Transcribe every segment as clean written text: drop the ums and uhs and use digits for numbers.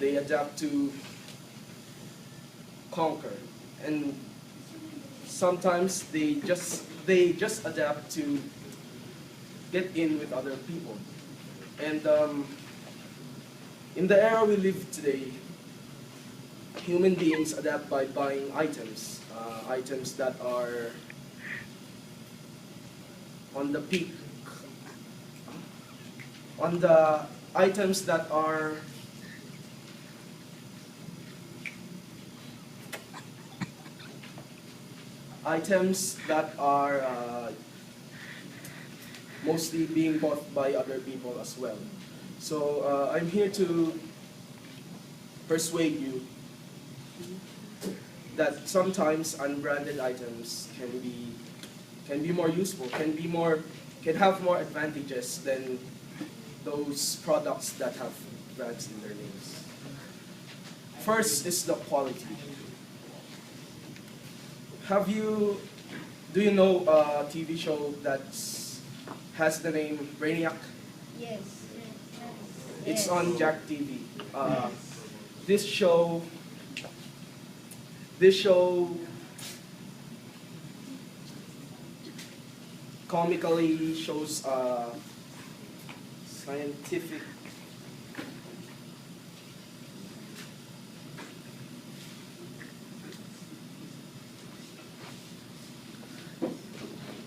They adapt to conquer, and sometimes they just adapt to get in with other people. And in the era we live today, human beings adapt by buying items that are on the peak, on the items that are mostly being bought by other people as well. So I'm here to persuade you that sometimes unbranded items can be more useful, can have more advantages than those products that have brands in their names. First is the quality. Do you know a TV show that has the name Brainiac? Yes. It's Yes. on Jack TV. This show, this show comically shows scientific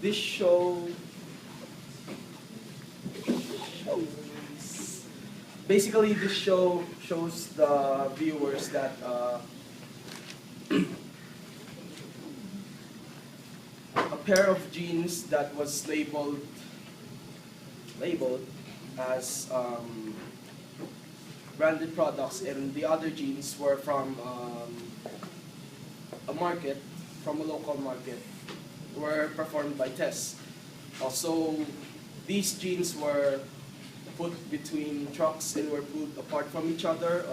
this show basically this show shows the viewers that a pair of jeans that was labeled as branded products, and the other jeans were from a local market, were performed by tests. Also, these jeans were put between trucks and were put apart from each other.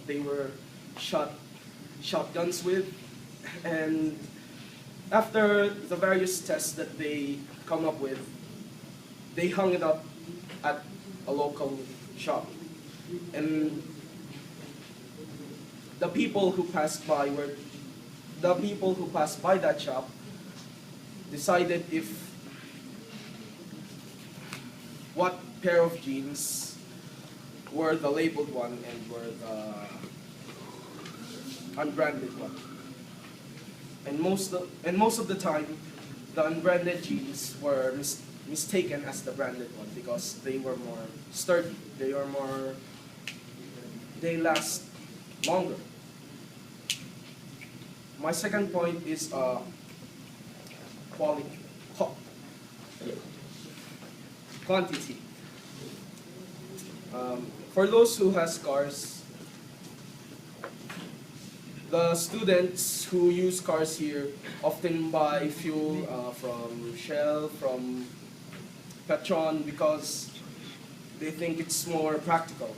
They were shotguns with, and after the various tests that they come up with, they hung it up at a local shop. And the people who passed by that shop decided if what pair of jeans were the labeled one and were the unbranded one. And most of the time, the unbranded jeans were mistaken as the branded one because they were more sturdy. They last longer. My second point is quantity. For those who has cars, the students who use cars here often buy fuel from Shell, from Petron, because they think it's more practical.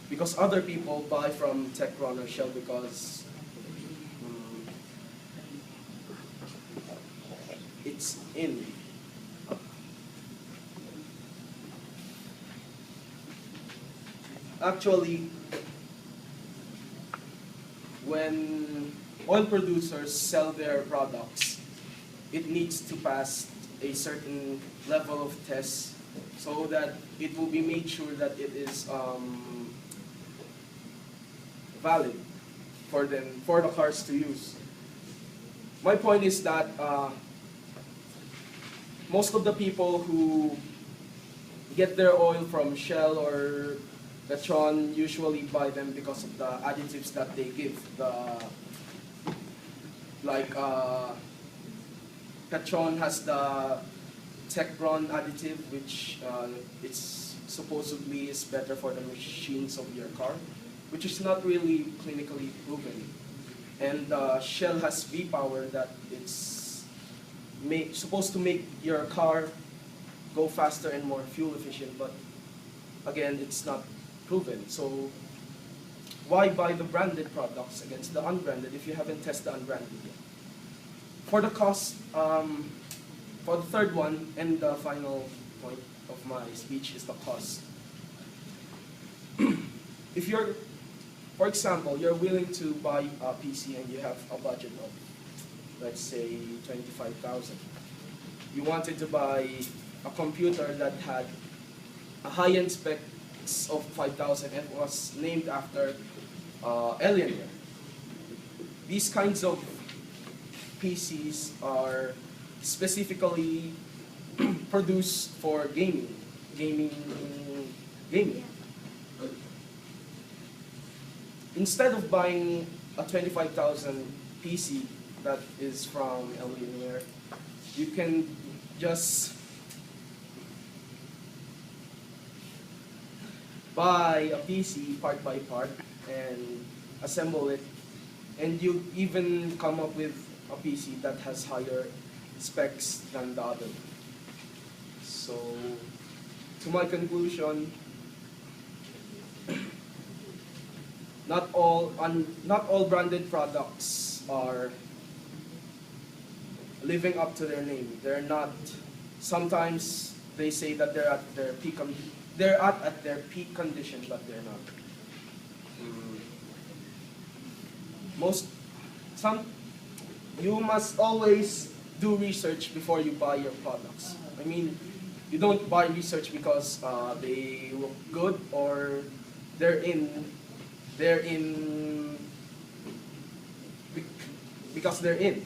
Because other people buy from Techron or Shell because it's in. Actually, when oil producers sell their products, it needs to pass a certain level of tests so that it will be made sure that it is valid for the cars to use. My point is that most of the people who get their oil from Shell or Petron usually buy them because of the additives that they give. Petron has the Techron additive, which it's supposedly is better for the machines of your car, which is not really clinically proven. And Shell has V-Power that it's supposed to make your car go faster and more fuel efficient, but again, it's not proven. So why buy the branded products against the unbranded if you haven't tested the unbranded yet? For the cost, for the third one and the final point of my speech is the cost. for example, you're willing to buy a PC and you have a budget of, let's say, 25,000. You wanted to buy a computer that had a high-end specs of 5,000 and was named after Alienware. These kinds of PCs are specifically produced for gaming. Instead of buying a 25,000 PC that is from Alienware, you can just buy a PC part by part and assemble it, and you even come up with a PC that has higher specs than the other. So, to my conclusion, not all branded products are living up to their name. They're not. Sometimes they say that they're at their peak. They're at their peak condition, but they're not. You must always do research before you buy your products. I mean, you don't buy research because they look good or they're in because they're in.